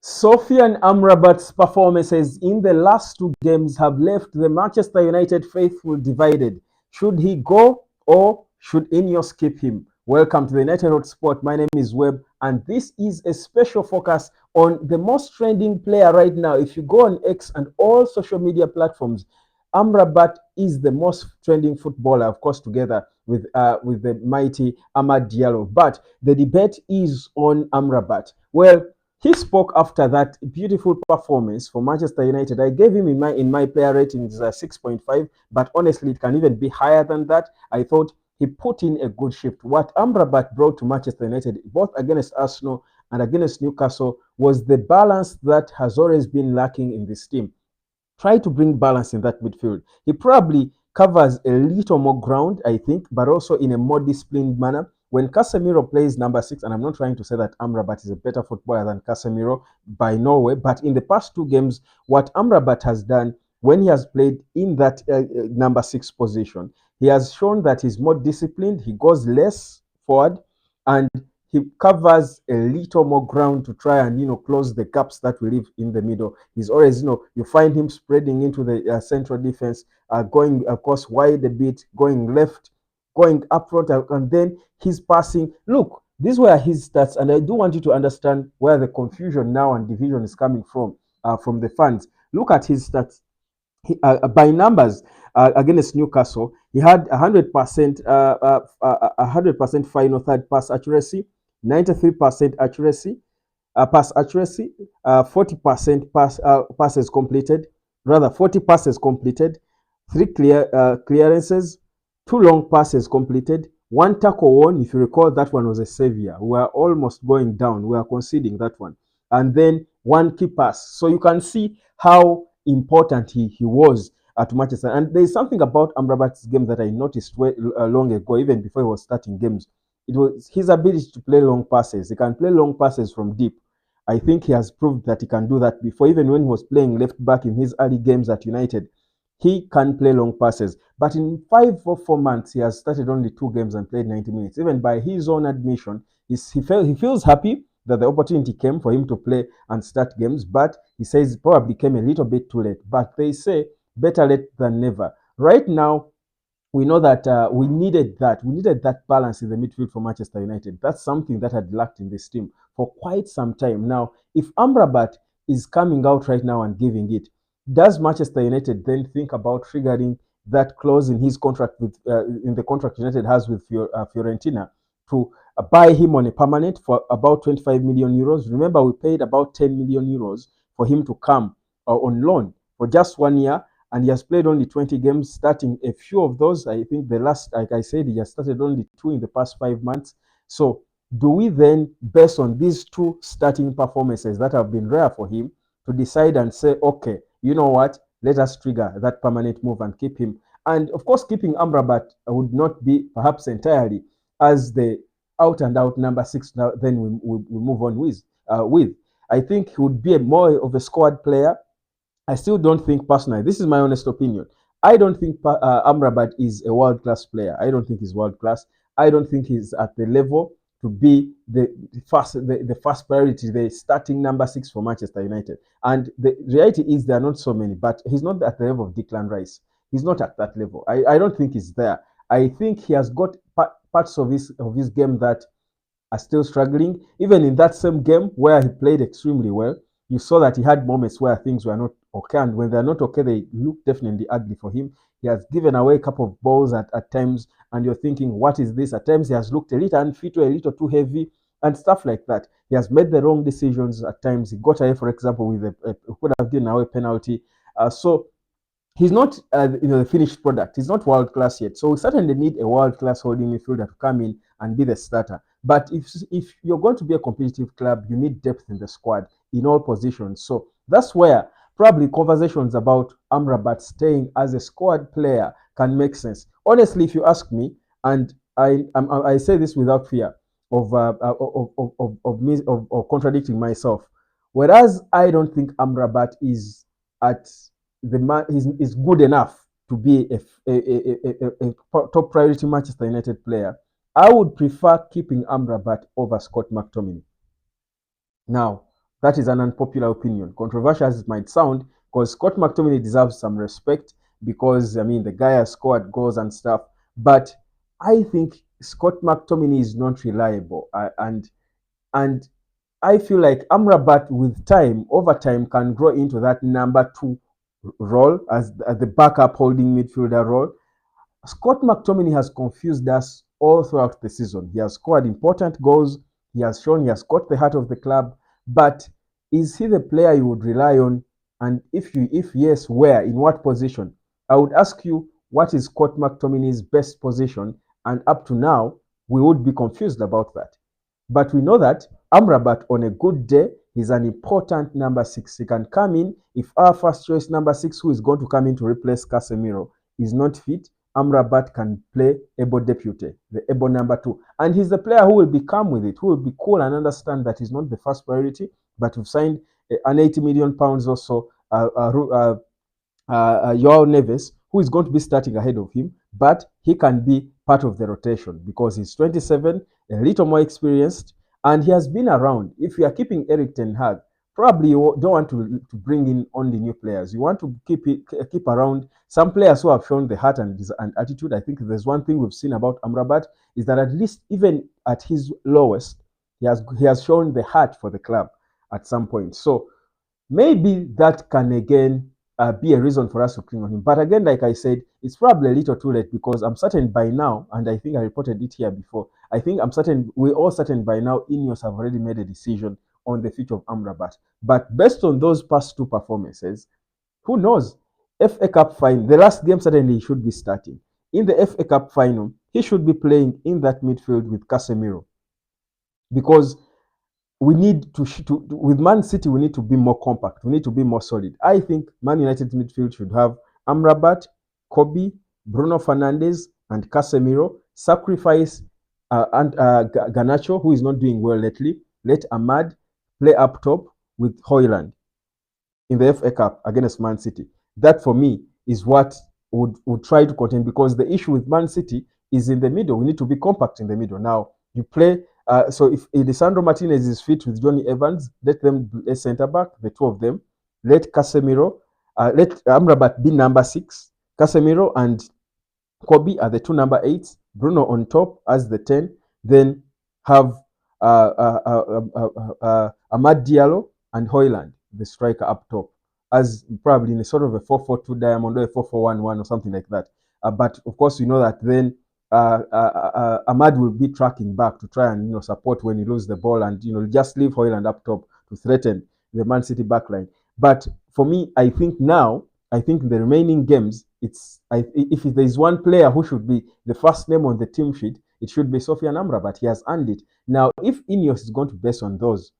Sofyan Amrabat's performances in the last two games have left the Manchester United faithful divided. Should he go or should Ineos keep him? Welcome to the United Road Sport. My name is Webb, and this is a special focus on the most trending player right now. If you go on X and all social media platforms, Amrabat is the most trending footballer, of course, together with the mighty Amad Diallo. But the debate is on Amrabat. Well, he spoke after that beautiful performance for Manchester United. I gave him in my player ratings 6.5, but honestly, it can even be higher than that. I thought he put in a good shift. What Amrabat brought to Manchester United, both against Arsenal and against Newcastle, was the balance that has always been lacking in this team. Try to bring balance in that midfield. He probably covers a little more ground, I think, but also in a more disciplined manner. When Casemiro plays number 6, and I'm not trying to say that Amrabat is a better footballer than Casemiro by no way, but in the past two games, what Amrabat has done when he has played in that number 6 position, he has shown that he's more disciplined, he goes less forward, and he covers a little more ground to try and close the gaps that we leave in the middle. He's always you find him spreading into the central defense, going of course wide a bit, going left, going up front, and then he's passing. Look, these were his stats, and I do want you to understand where the confusion now and division is coming from the fans. Look at his stats. By numbers against Newcastle, he had 100% 100% final third pass accuracy, 93% accuracy, pass accuracy, 40% passes completed, rather 40 passes completed, three clearances, two long passes completed, one tackle won. If you recall, that one was a savior. We were almost going down. We were conceding that one, and then one key pass. So you can see how important he was at Manchester. And there is something about Amrabat's game that I noticed long ago, even before he was starting games. It was his ability to play long passes. He can play long passes from deep. I think he has proved that he can do that before. Even when he was playing left back in his early games at United, he can play long passes. But in 5 or 4 months, he has started only 2 games and played 90 minutes. Even by his own admission, he feels happy that the opportunity came for him to play and start games, but he says it probably came a little bit too late. But they say better late than never. Right now, we know that we needed that. We needed that balance in the midfield for Manchester United. That's something that had lacked in this team for quite some time. Now, if Amrabat is coming out right now and giving it, does Manchester United then think about triggering that clause in his contract in the contract United has with Fiorentina to buy him on a permanent for about 25 million euros? Remember, we paid about 10 million euros for him to come on loan for just 1 year, and he has played only 20 games, starting a few of those. I think the last, like I said, he has started only 2 in the past 5 months. So, do we then, based on these two starting performances that have been rare for him, to decide and say, okay, you know what, let us trigger that permanent move and keep him? And of course, keeping Amrabat would not be perhaps entirely as the out and out number 6. Now, then we move on with. I think he would be more of a squad player. I still don't think personally, this is my honest opinion. I don't think Amrabat is a world class player. I don't think he's world class. I don't think he's at the level to be the first priority, the starting number 6 for Manchester United. And the reality is there are not so many, but he's not at the level of Declan Rice. He's not at that level. I don't think he's there. I think he has got parts of his game that are still struggling. Even in that same game where he played extremely well, you saw that he had moments where things were not okay. And when they're not okay, they look definitely ugly for him. He has given away a couple of balls at times, and you're thinking, what is this? At times, he has looked a little unfit or a little too heavy and stuff like that. He has made the wrong decisions at times. He got away, for example, with could have given away penalty. So he's not the finished product. He's not world class yet. So we certainly need a world class holding midfielder to come in and be the starter. But if you're going to be a competitive club, you need depth in the squad in all positions. So that's where probably conversations about Amrabat staying as a squad player can make sense. Honestly, if you ask me, and I say this without fear of contradicting myself, whereas I don't think Amrabat is at the man is good enough to be a top priority Manchester United player, I would prefer keeping Amrabat over Scott McTominay. Now, That is an unpopular opinion, controversial as it might sound, because Scott McTominay deserves some respect because, I mean, the guy has scored goals and stuff. But I think Scott McTominay is not reliable. And I feel like Amrabat, with time, over time, can grow into that number two role as the backup holding midfielder role. Scott McTominay has confused us all throughout the season. He has scored important goals. He has shown he has got the heart of the club. But is he the player you would rely on? And if yes, where? In what position? I would ask you, what is Scott McTominay's best position? And up to now, we would be confused about that. But we know that Amrabat, on a good day, is an important number six. He can come in if our first choice number six, who is going to come in to replace Casemiro, is not fit. Amrabat can play able deputy, the able number two. And he's the player who will be calm with it, who will be cool and understand that he's not the first priority, but we've signed an 80 million pounds or so Joao Neves, who is going to be starting ahead of him, but he can be part of the rotation because he's 27, a little more experienced, and he has been around. If you are keeping Eric Ten Hag, probably you don't want to bring in only new players. You want to keep around some players who have shown the heart and attitude. I think there's one thing we've seen about Amrabat is that at least even at his lowest, he has shown the heart for the club at some point. So maybe that can again be a reason for us to cling on him. But again, like I said, it's probably a little too late because I'm certain by now, and I think I reported it here before, I think I'm certain, we're all certain by now, Ineos have already made a decision on the future of Amrabat. But based on those past two performances, who knows? FA Cup final, the last game certainly he should be starting. In the FA Cup final, he should be playing in that midfield with Casemiro because we need to with Man City, we need to be more compact. We need to be more solid. I think Man United midfield should have Amrabat, Kobe, Bruno Fernandes, and Casemiro. Sacrifice and Garnacho, who is not doing well lately. Let Ahmad play up top with Højlund in the FA Cup against Man City. That for me is what would try to contain, because the issue with Man City is in the middle. We need to be compact in the middle. Now you play. So if Lisandro Martinez is fit with Johnny Evans, let them play centre back, the two of them. Let Casemiro, let Amrabat be number 6. Casemiro and Kobe are the two number 8s. Bruno on top as the 10. Then have Amad Diallo and Højlund, the striker up top, as probably in a sort of a 4-4-2 diamond or a 4-4-1-1 or something like that. But of course, you know that then Ahmad will be tracking back to try and support when he loses the ball, and just leave Højlund up top to threaten the Man City backline. But for me, I think the remaining games, if there is one player who should be the first name on the team sheet, it should be Sofyan Amrabat. He has earned it. Now, if Ineos is going to base on those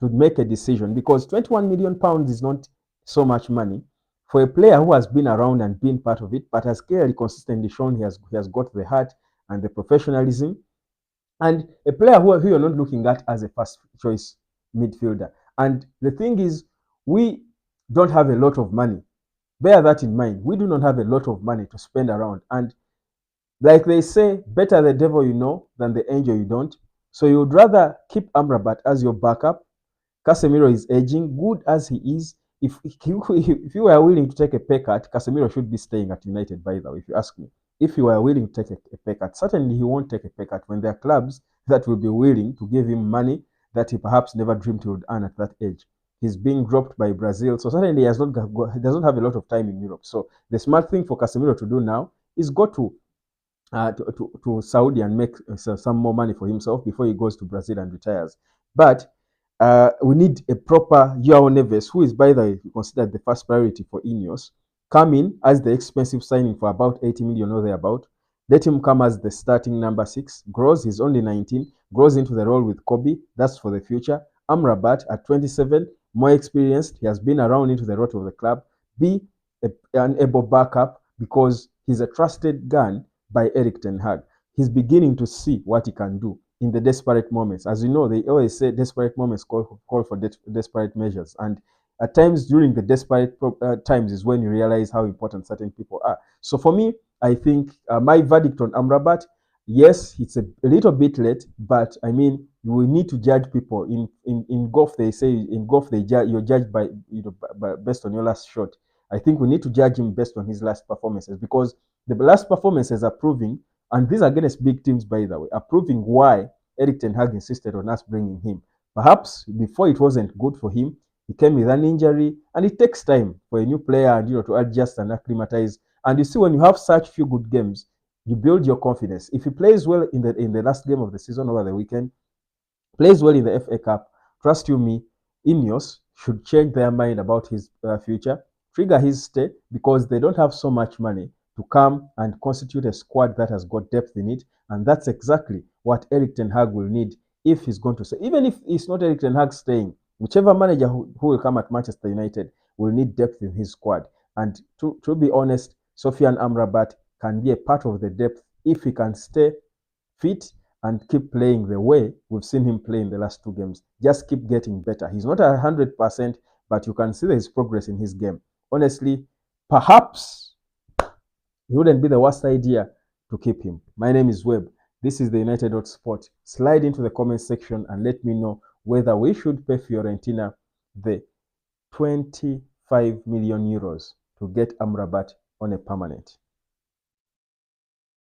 to make a decision, because 21 million pounds is not so much money for a player who has been around and been part of it, but has clearly consistently shown he has got the heart and the professionalism, and a player who you're not looking at as a first choice midfielder. And the thing is, we don't have a lot of money. Bear that in mind. We do not have a lot of money to spend around. And like they say, better the devil you know than the angel you don't. So you would rather keep Amrabat as your backup. Casemiro is aging, good as he is. If you were willing to take a pay cut, Casemiro should be staying at United, by the way, if you ask me. If you are willing to take a pay cut, certainly he won't take a pay cut when there are clubs that will be willing to give him money that he perhaps never dreamed he would earn at that age. He's being dropped by Brazil, so certainly he doesn't have a lot of time in Europe. So the smart thing for Casemiro to do now is go to Saudi and make some more money for himself before he goes to Brazil and retires. But we need a proper Joao Neves, who is, by the way, considered the first priority for Ineos, come in as the expensive signing for about 80 million or thereabout. Let him come as the starting number 6. Grows, he's only 19, grows into the role with Kobe. That's for the future. Amrabat at 27, more experienced. He has been around into the role of the club. Be an able backup because he's a trusted gun by Eric Ten Hag. He's beginning to see what he can do in the desperate moments. As you know, they always say desperate moments call for desperate measures. And at times during the desperate times is when you realize how important certain people are. So for me, I think my verdict on Amrabat, Yes, it's a little bit late, but I mean, we need to judge people. In golf, they say in golf you're judged by, based on your last shot. I think we need to judge him based on his last performances, because the last performances are proving, and these are against big teams, by the way, are proving why Eric Ten Hag insisted on us bringing him. Perhaps before it wasn't good for him. He came with an injury, and it takes time for a new player and to adjust and acclimatize. And you see, when you have such few good games, you build your confidence. If he plays well in the last game of the season over the weekend, plays well in the FA Cup, trust you me, Ineos should change their mind about his future, trigger his stay, because they don't have so much money to come and constitute a squad that has got depth in it. And that's exactly what Eric Ten Hag will need if he's going to stay. Even if it's not Eric Ten Hag staying, whichever manager who will come at Manchester United will need depth in his squad. And to be honest, Sofyan Amrabat can be a part of the depth if he can stay fit and keep playing the way we've seen him play in the last two games. Just keep getting better. He's not 100%, but you can see his progress in his game. Honestly, perhaps it wouldn't be the worst idea to keep him. My name is Webb. This is the United Sport. Slide into the comment section and let me know whether we should pay Fiorentina the 25 million euros to get Amrabat on a permanent.